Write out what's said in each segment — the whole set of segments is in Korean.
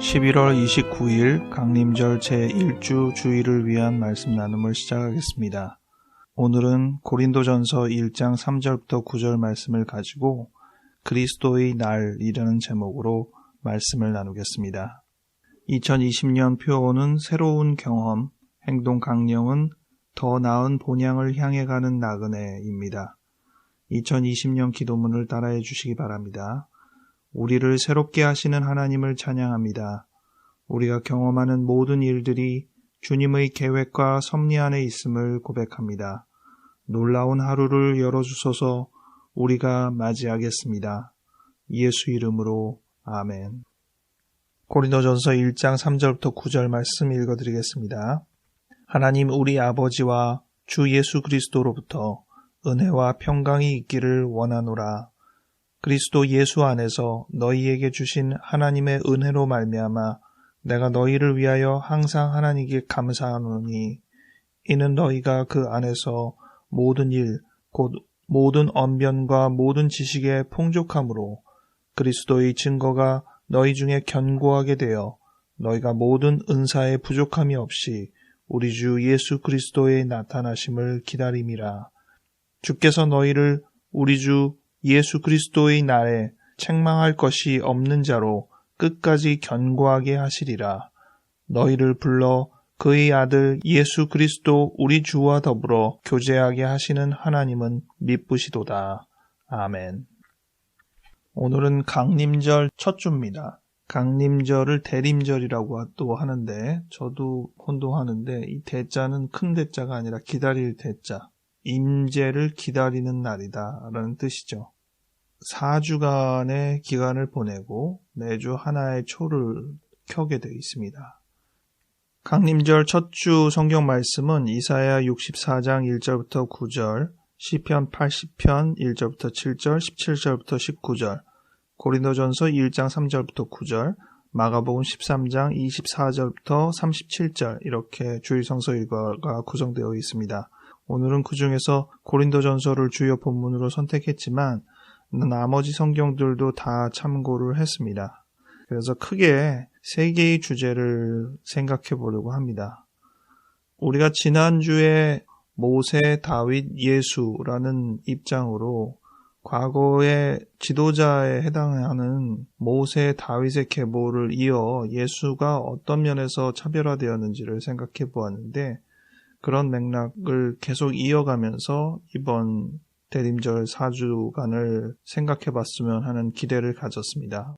11월 29일 강림절 제1주 주일을 위한 말씀 나눔을 시작하겠습니다. 오늘은 고린도전서 1장 3절부터 9절 말씀을 가지고 그리스도의 날이라는 제목으로 말씀을 나누겠습니다. 2020년 표어는 새로운 경험, 행동 강령은 더 나은 본향을 향해 가는 나그네입니다. 2020년 기도문을 따라해 주시기 바랍니다. 우리를 새롭게 하시는 하나님을 찬양합니다. 우리가 경험하는 모든 일들이 주님의 계획과 섭리 안에 있음을 고백합니다. 놀라운 하루를 열어주소서. 우리가 맞이하겠습니다. 예수 이름으로 아멘. 고린도전서 1장 3절부터 9절 말씀 읽어드리겠습니다. 하나님 우리 아버지와 주 예수 그리스도로부터 은혜와 평강이 있기를 원하노라. 그리스도 예수 안에서 너희에게 주신 하나님의 은혜로 말미암아 내가 너희를 위하여 항상 하나님께 감사하노니 이는 너희가 그 안에서 모든 일, 곧 모든 언변과 모든 지식의 풍족함으로 그리스도의 증거가 너희 중에 견고하게 되어 너희가 모든 은사의 부족함이 없이 우리 주 예수 그리스도의 나타나심을 기다림이라. 주께서 너희를 우리 주 예수 그리스도의 날에 책망할 것이 없는 자로 끝까지 견고하게 하시리라. 너희를 불러 그의 아들 예수 그리스도 우리 주와 더불어 교제하게 하시는 하나님은 미쁘시도다. 아멘. 오늘은 강림절 첫 주입니다. 강림절을 대림절이라고 또 하는데 저도 혼동하는데 이 대자는 큰 대자가 아니라 기다릴 대자. 임재를 기다리는 날이다 라는 뜻이죠. 4주간의 기간을 보내고 매주 하나의 초를 켜게 되어 있습니다. 강림절 첫 주 성경 말씀은 이사야 64장 1절부터 9절, 시편 80편 1절부터 7절, 17절부터 19절, 고린도전서 1장 3절부터 9절, 마가복음 13장 24절부터 37절 이렇게 주일 성서 일과가 구성되어 있습니다. 오늘은 그 중에서 고린도전서를 주요 본문으로 선택했지만 나머지 성경들도 다 참고를 했습니다. 그래서 크게 세 개의 주제를 생각해 보려고 합니다. 우리가 지난주에 모세, 다윗, 예수라는 입장으로 과거의 지도자에 해당하는 모세, 다윗의 계보를 이어 예수가 어떤 면에서 차별화되었는지를 생각해 보았는데 그런 맥락을 계속 이어가면서 이번 대림절 4주간을 생각해 봤으면 하는 기대를 가졌습니다.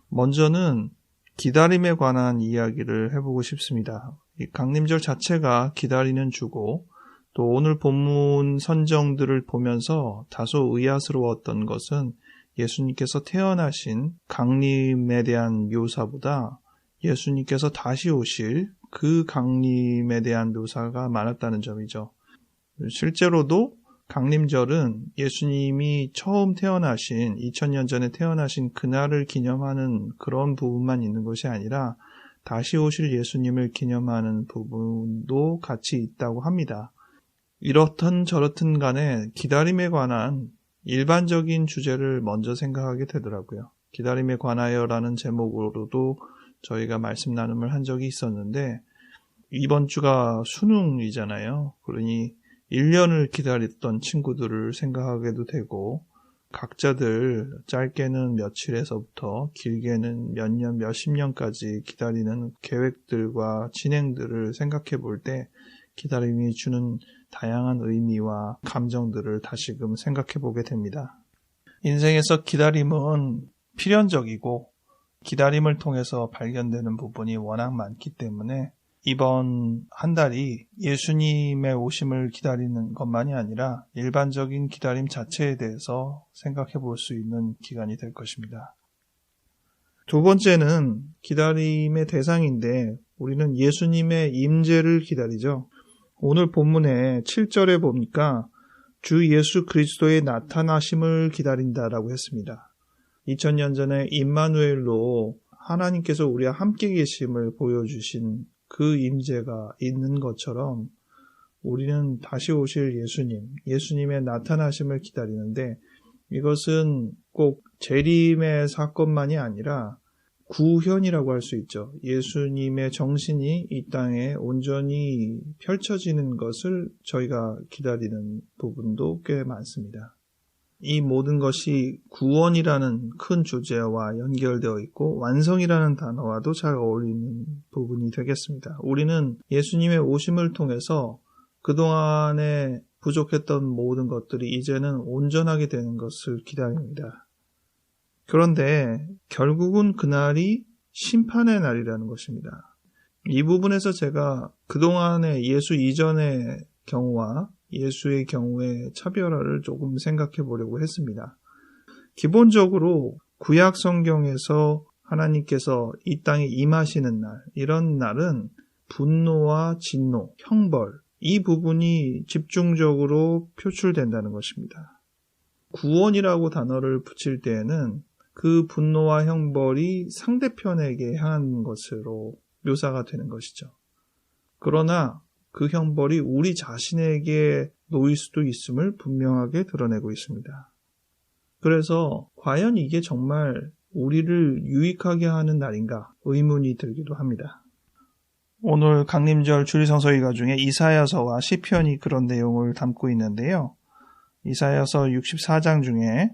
먼저는 기다림에 관한 이야기를 해보고 싶습니다. 이 강림절 자체가 기다리는 주고 또 오늘 본문 선정들을 보면서 다소 의아스러웠던 것은 예수님께서 태어나신 강림에 대한 묘사보다 예수님께서 다시 오실 그 강림에 대한 묘사가 많았다는 점이죠. 실제로도 강림절은 예수님이 처음 태어나신 2000년 전에 태어나신 그날을 기념하는 그런 부분만 있는 것이 아니라 다시 오실 예수님을 기념하는 부분도 같이 있다고 합니다. 이렇든 저렇든 간에 기다림에 관한 일반적인 주제를 먼저 생각하게 되더라고요. 기다림에 관하여라는 제목으로도 저희가 말씀 나눔을 한 적이 있었는데 이번 주가 수능이잖아요. 그러니 1년을 기다렸던 친구들을 생각하게도 되고 각자들 짧게는 며칠에서부터 길게는 몇 년, 몇십 년까지 기다리는 계획들과 진행들을 생각해 볼 때 기다림이 주는 다양한 의미와 감정들을 다시금 생각해 보게 됩니다. 인생에서 기다림은 필연적이고 기다림을 통해서 발견되는 부분이 워낙 많기 때문에 이번 한 달이 예수님의 오심을 기다리는 것만이 아니라 일반적인 기다림 자체에 대해서 생각해 볼 수 있는 기간이 될 것입니다. 두 번째는 기다림의 대상인데 우리는 예수님의 임재를 기다리죠. 오늘 본문의 7절에 보니까 주 예수 그리스도의 나타나심을 기다린다라고 했습니다. 2000년 전에 임마누엘로 하나님께서 우리와 함께 계심을 보여주신 그 임재가 있는 것처럼 우리는 다시 오실 예수님의 나타나심을 기다리는데 이것은 꼭 재림의 사건만이 아니라 구현이라고 할 수 있죠. 예수님의 정신이 이 땅에 온전히 펼쳐지는 것을 저희가 기다리는 부분도 꽤 많습니다. 이 모든 것이 구원이라는 큰 주제와 연결되어 있고 완성이라는 단어와도 잘 어울리는 부분이 되겠습니다. 우리는 예수님의 오심을 통해서 그동안에 부족했던 모든 것들이 이제는 온전하게 되는 것을 기다립니다. 그런데 결국은 그날이 심판의 날이라는 것입니다. 이 부분에서 제가 그동안의 예수 이전의 경우와 예수의 경우의 차별화를 조금 생각해 보려고 했습니다. 기본적으로 구약 성경에서 하나님께서 이 땅에 임하시는 날, 이런 날은 분노와 진노, 형벌, 이 부분이 집중적으로 표출된다는 것입니다. 구원이라고 단어를 붙일 때에는 그 분노와 형벌이 상대편에게 향한 것으로 묘사가 되는 것이죠. 그러나 그 형벌이 우리 자신에게 놓일 수도 있음을 분명하게 드러내고 있습니다. 그래서 과연 이게 정말 우리를 유익하게 하는 날인가 의문이 들기도 합니다. 오늘 강림절 주일성서 일과 중에 이사야서와 시편이 그런 내용을 담고 있는데요. 이사야서 64장 중에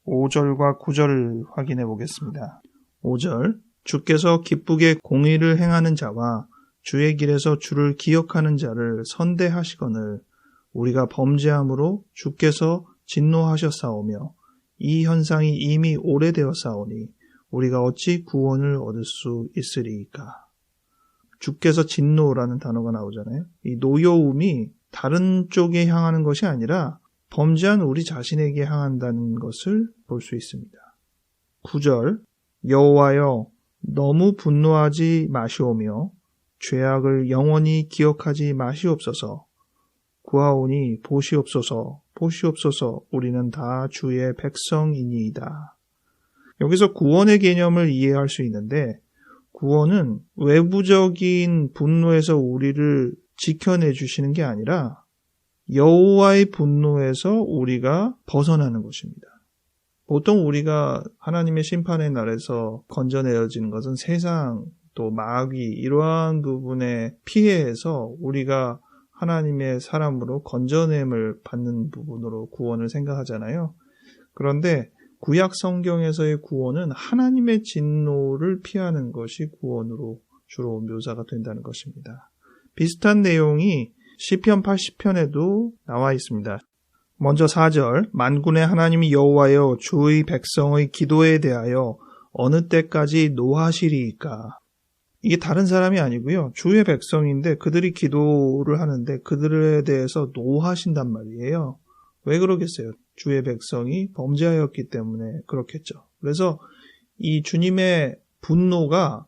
5절과 9절을 확인해 보겠습니다. 5절, 주께서 기쁘게 공의를 행하는 자와 주의 길에서 주를 기억하는 자를 선대하시거늘 우리가 범죄함으로 주께서 진노하셨사오며 이 현상이 이미 오래되었사오니 우리가 어찌 구원을 얻을 수 있으리이까. 주께서 진노라는 단어가 나오잖아요. 이 노여움이 다른 쪽에 향하는 것이 아니라 범죄한 우리 자신에게 향한다는 것을 볼 수 있습니다. 9절, 여호와여 너무 분노하지 마시오며 죄악을 영원히 기억하지 마시옵소서. 구하오니 보시옵소서, 보시옵소서. 우리는 다 주의 백성이니이다. 여기서 구원의 개념을 이해할 수 있는데 구원은 외부적인 분노에서 우리를 지켜내 주시는 게 아니라 여호와의 분노에서 우리가 벗어나는 것입니다. 보통 우리가 하나님의 심판의 날에서 건져내어지는 것은 세상, 또 마귀 이러한 부분에 피해에서 우리가 하나님의 사람으로 건져냄을 받는 부분으로 구원을 생각하잖아요. 그런데 구약 성경에서의 구원은 하나님의 진노를 피하는 것이 구원으로 주로 묘사가 된다는 것입니다. 비슷한 내용이 시편 80편에도 나와 있습니다. 먼저 4절, 만군의 하나님이 여호와여 주의 백성의 기도에 대하여 어느 때까지 노하시리이까. 이게 다른 사람이 아니고요. 주의 백성인데 그들이 기도를 하는데 그들에 대해서 노하신단 말이에요. 왜 그러겠어요? 주의 백성이 범죄하였기 때문에 그렇겠죠. 그래서 이 주님의 분노가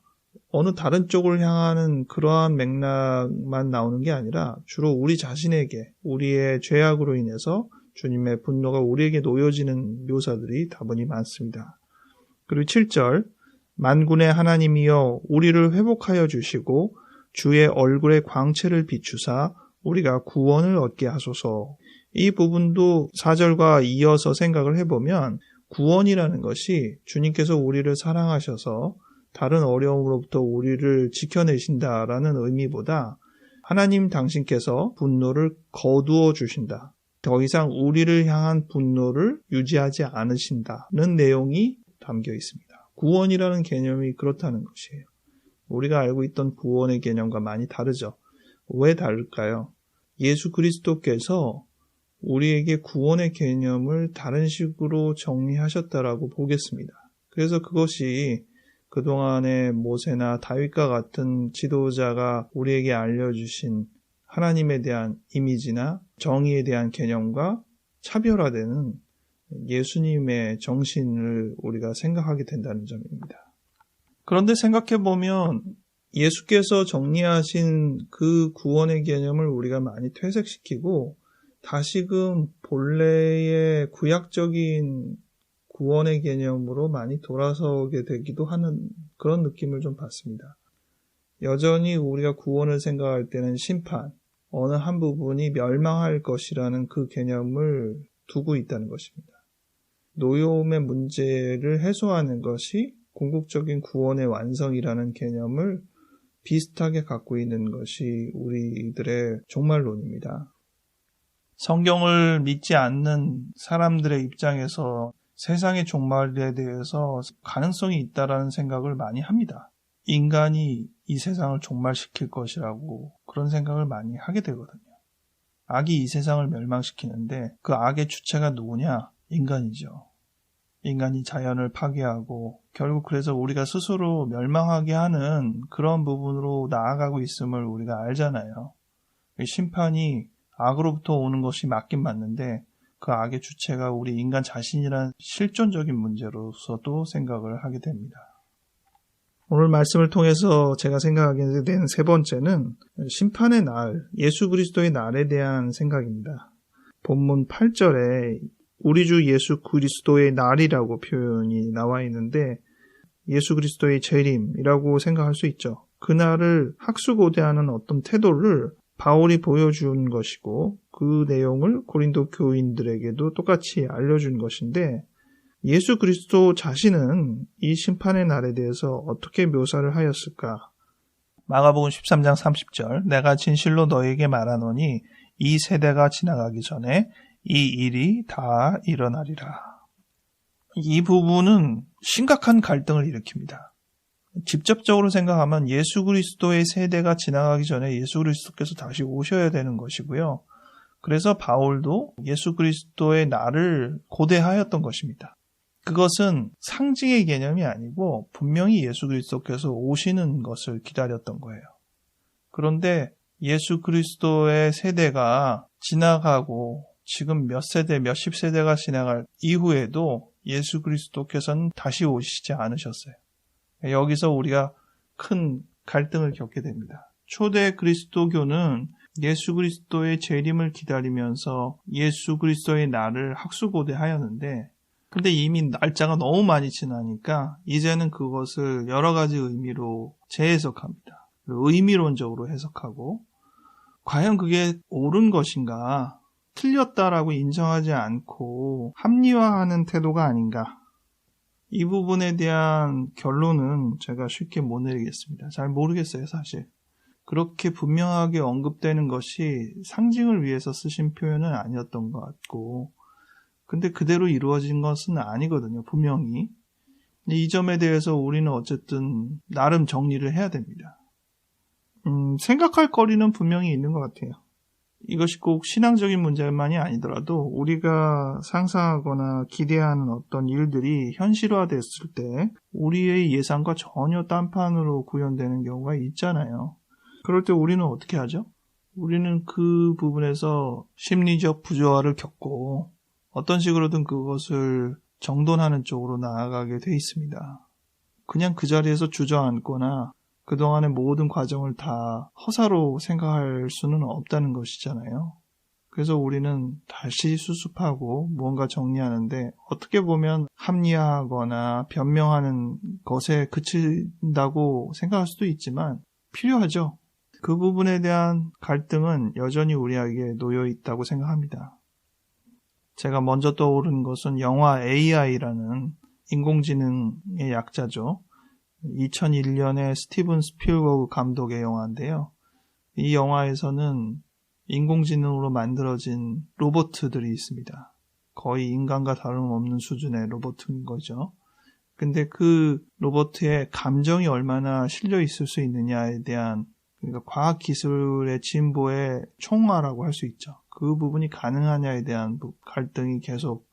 어느 다른 쪽을 향하는 그러한 맥락만 나오는 게 아니라 주로 우리 자신에게 우리의 죄악으로 인해서 주님의 분노가 우리에게 놓여지는 묘사들이 다분히 많습니다. 그리고 7절, 만군의 하나님이여 우리를 회복하여 주시고 주의 얼굴의 광채를 비추사 우리가 구원을 얻게 하소서. 이 부분도 4절과 이어서 생각을 해보면 구원이라는 것이 주님께서 우리를 사랑하셔서 다른 어려움으로부터 우리를 지켜내신다라는 의미보다 하나님 당신께서 분노를 거두어 주신다. 더 이상 우리를 향한 분노를 유지하지 않으신다는 내용이 담겨 있습니다. 구원이라는 개념이 그렇다는 것이에요. 우리가 알고 있던 구원의 개념과 많이 다르죠. 왜 다를까요? 예수 그리스도께서 우리에게 구원의 개념을 다른 식으로 정리하셨다라고 보겠습니다. 그래서 그것이 그동안의 모세나 다윗과 같은 지도자가 우리에게 알려주신 하나님에 대한 이미지나 정의에 대한 개념과 차별화되는 예수님의 정신을 우리가 생각하게 된다는 점입니다. 그런데 생각해보면 예수께서 정리하신 그 구원의 개념을 우리가 많이 퇴색시키고 다시금 본래의 구약적인 구원의 개념으로 많이 돌아서게 되기도 하는 그런 느낌을 좀 받습니다. 여전히 우리가 구원을 생각할 때는 심판, 어느 한 부분이 멸망할 것이라는 그 개념을 두고 있다는 것입니다. 노여움의 문제를 해소하는 것이 궁극적인 구원의 완성이라는 개념을 비슷하게 갖고 있는 것이 우리들의 종말론입니다. 성경을 믿지 않는 사람들의 입장에서 세상의 종말에 대해서 가능성이 있다라는 생각을 많이 합니다. 인간이 이 세상을 종말시킬 것이라고 그런 생각을 많이 하게 되거든요. 악이 이 세상을 멸망시키는데 그 악의 주체가 누구냐? 인간이죠. 인간이 자연을 파괴하고 결국 그래서 우리가 스스로 멸망하게 하는 그런 부분으로 나아가고 있음을 우리가 알잖아요. 심판이 악으로부터 오는 것이 맞긴 맞는데 그 악의 주체가 우리 인간 자신이란 실존적인 문제로서도 생각을 하게 됩니다. 오늘 말씀을 통해서 제가 생각하게 된 세 번째는 심판의 날, 예수 그리스도의 날에 대한 생각입니다. 본문 8절에 우리 주 예수 그리스도의 날이라고 표현이 나와 있는데 예수 그리스도의 재림이라고 생각할 수 있죠. 그날을 학수고대하는 어떤 태도를 바울이 보여준 것이고 그 내용을 고린도 교인들에게도 똑같이 알려준 것인데 예수 그리스도 자신은 이 심판의 날에 대해서 어떻게 묘사를 하였을까? 마가복음 13장 30절 내가 진실로 너에게 말하노니 이 세대가 지나가기 전에 이 일이 다 일어나리라. 이 부분은 심각한 갈등을 일으킵니다. 직접적으로 생각하면 예수 그리스도의 세대가 지나가기 전에 예수 그리스도께서 다시 오셔야 되는 것이고요. 그래서 바울도 예수 그리스도의 날을 고대하였던 것입니다. 그것은 상징의 개념이 아니고 분명히 예수 그리스도께서 오시는 것을 기다렸던 거예요. 그런데 예수 그리스도의 세대가 지나가고 지금 몇 세대, 몇십 세대가 지나갈 이후에도 예수 그리스도께서는 다시 오시지 않으셨어요. 여기서 우리가 큰 갈등을 겪게 됩니다. 초대 그리스도교는 예수 그리스도의 재림을 기다리면서 예수 그리스도의 날을 학수고대하였는데 근데 이미 날짜가 너무 많이 지나니까 이제는 그것을 여러 가지 의미로 재해석합니다. 의미론적으로 해석하고 과연 그게 옳은 것인가 틀렸다라고 인정하지 않고 합리화하는 태도가 아닌가 이 부분에 대한 결론은 제가 쉽게 못 내리겠습니다. 잘 모르겠어요, 사실. 그렇게 분명하게 언급되는 것이 상징을 위해서 쓰신 표현은 아니었던 것 같고 근데 그대로 이루어진 것은 아니거든요, 분명히. 이 점에 대해서 우리는 어쨌든 나름 정리를 해야 됩니다. 생각할 거리는 분명히 있는 것 같아요. 이것이 꼭 신앙적인 문제만이 아니더라도 우리가 상상하거나 기대하는 어떤 일들이 현실화됐을 때 우리의 예상과 전혀 딴판으로 구현되는 경우가 있잖아요. 그럴 때 우리는 어떻게 하죠? 우리는 그 부분에서 심리적 부조화를 겪고 어떤 식으로든 그것을 정돈하는 쪽으로 나아가게 돼 있습니다. 그냥 그 자리에서 주저앉거나 그동안의 모든 과정을 다 허사로 생각할 수는 없다는 것이잖아요. 그래서 우리는 다시 수습하고 무언가 정리하는데 어떻게 보면 합리화하거나 변명하는 것에 그친다고 생각할 수도 있지만 필요하죠. 그 부분에 대한 갈등은 여전히 우리에게 놓여 있다고 생각합니다. 제가 먼저 떠오르는 것은 영화 AI라는 인공지능의 약자죠. 2001년에 스티븐 스필버그 감독의 영화인데요. 이 영화에서는 인공지능으로 만들어진 로봇들이 있습니다. 거의 인간과 다름없는 수준의 로봇인 거죠. 근데 그 로봇의 감정이 얼마나 실려 있을 수 있느냐에 대한 그러니까 과학기술의 진보의 총화라고 할 수 있죠. 그 부분이 가능하냐에 대한 갈등이 계속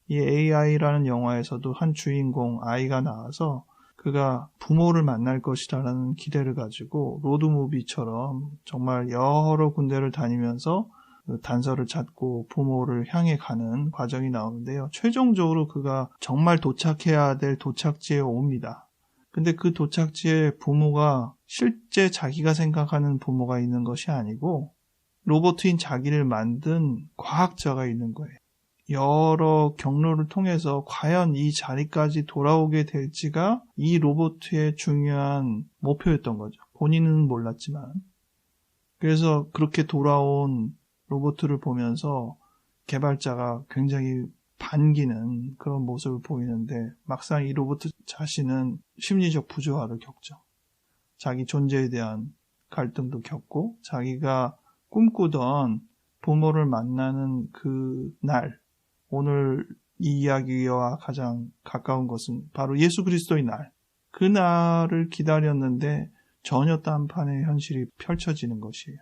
이 AI라는 영화에서도 한 주인공 아이가 나와서 그가 부모를 만날 것이라는 기대를 가지고 로드무비처럼 정말 여러 군데를 다니면서 단서를 찾고 부모를 향해 가는 과정이 나오는데요. 최종적으로 그가 정말 도착해야 될 도착지에 옵니다. 근데 그 도착지에 부모가 실제 자기가 생각하는 부모가 있는 것이 아니고 로봇인 자기를 만든 과학자가 있는 거예요. 여러 경로를 통해서 과연 이 자리까지 돌아오게 될지가 이 로봇의 중요한 목표였던 거죠. 본인은 몰랐지만. 그래서 그렇게 돌아온 로봇을 보면서 개발자가 굉장히 반기는 그런 모습을 보이는데 막상 이 로버트 자신은 심리적 부조화를 겪죠. 자기 존재에 대한 갈등도 겪고 자기가 꿈꾸던 부모를 만나는 그 날, 오늘 이 이야기와 가장 가까운 것은 바로 예수 그리스도의 날, 그 날을 기다렸는데 전혀 딴판의 현실이 펼쳐지는 것이에요.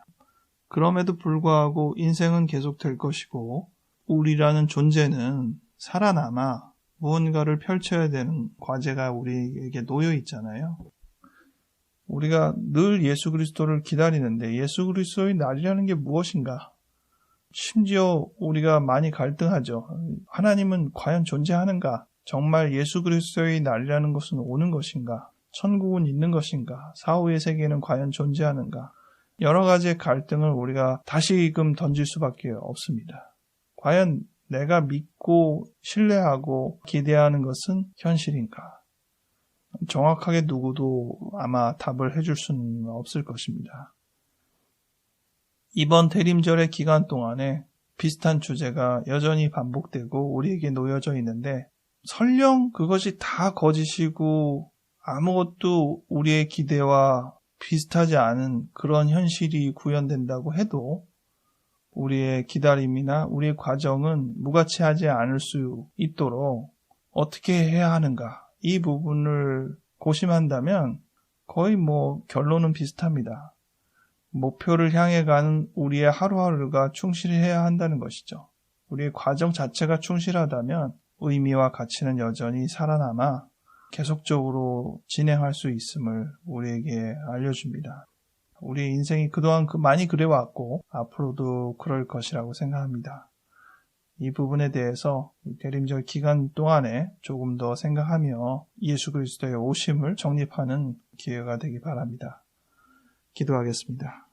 그럼에도 불구하고 인생은 계속될 것이고 우리라는 존재는 살아남아 무언가를 펼쳐야 되는 과제가 우리에게 놓여 있잖아요. 우리가 늘 예수 그리스도를 기다리는데 예수 그리스도의 날이라는 게 무엇인가? 심지어 우리가 많이 갈등하죠. 하나님은 과연 존재하는가? 정말 예수 그리스도의 날이라는 것은 오는 것인가? 천국은 있는 것인가? 사후의 세계는 과연 존재하는가? 여러 가지의 갈등을 우리가 다시금 던질 수밖에 없습니다. 과연 내가 믿고 신뢰하고 기대하는 것은 현실인가? 정확하게 누구도 아마 답을 해줄 수는 없을 것입니다. 이번 대림절의 기간 동안에 비슷한 주제가 여전히 반복되고 우리에게 놓여져 있는데 설령 그것이 다 거짓이고 아무것도 우리의 기대와 비슷하지 않은 그런 현실이 구현된다고 해도 우리의 기다림이나 우리의 과정은 무가치하지 않을 수 있도록 어떻게 해야 하는가? 이 부분을 고심한다면 거의 결론은 비슷합니다. 목표를 향해 가는 우리의 하루하루가 충실해야 한다는 것이죠. 우리의 과정 자체가 충실하다면 의미와 가치는 여전히 살아남아 계속적으로 진행할 수 있음을 우리에게 알려줍니다. 우리의 인생이 그동안 많이 그래왔고 앞으로도 그럴 것이라고 생각합니다. 이 부분에 대해서 대림절 기간 동안에 조금 더 생각하며 예수 그리스도의 오심을 정립하는 기회가 되기 바랍니다. 기도하겠습니다.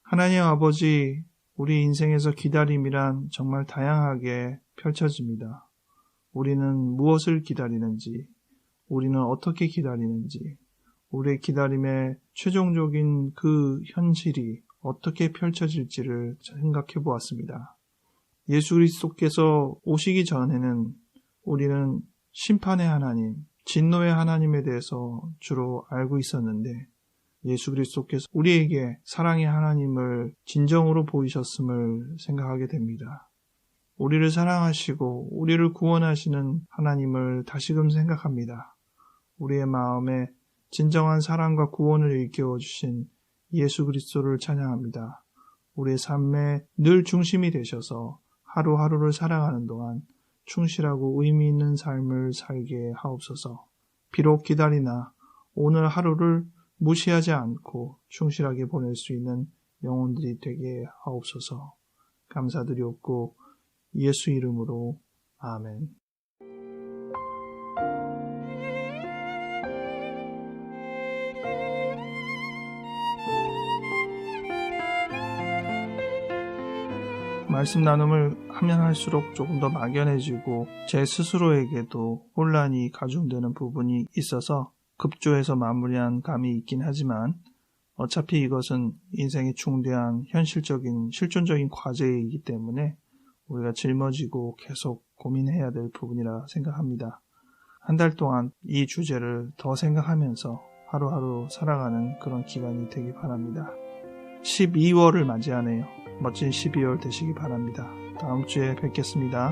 하나님 아버지, 우리 인생에서 기다림이란 정말 다양하게 펼쳐집니다. 우리는 무엇을 기다리는지, 우리는 어떻게 기다리는지, 우리의 기다림의 최종적인 그 현실이 어떻게 펼쳐질지를 생각해 보았습니다. 예수 그리스도께서 오시기 전에는 우리는 심판의 하나님, 진노의 하나님에 대해서 주로 알고 있었는데 예수 그리스도께서 우리에게 사랑의 하나님을 진정으로 보이셨음을 생각하게 됩니다. 우리를 사랑하시고 우리를 구원하시는 하나님을 다시금 생각합니다. 우리의 마음에 진정한 사랑과 구원을 일깨워 주신 예수 그리스도를 찬양합니다. 우리의 삶의 늘 중심이 되셔서 하루하루를 살아가는 동안 충실하고 의미 있는 삶을 살게 하옵소서. 비록 기다리나 오늘 하루를 무시하지 않고 충실하게 보낼 수 있는 영혼들이 되게 하옵소서. 감사드리옵고 예수 이름으로 아멘. 말씀 나눔을 하면 할수록 조금 더 막연해지고 제 스스로에게도 혼란이 가중되는 부분이 있어서 급조해서 마무리한 감이 있긴 하지만 어차피 이것은 인생의 중대한 현실적인 실존적인 과제이기 때문에 우리가 짊어지고 계속 고민해야 될 부분이라 생각합니다. 한 달 동안 이 주제를 더 생각하면서 하루하루 살아가는 그런 기간이 되기 바랍니다. 12월을 맞이하네요. 멋진 12월 되시기 바랍니다. 다음 주에 뵙겠습니다.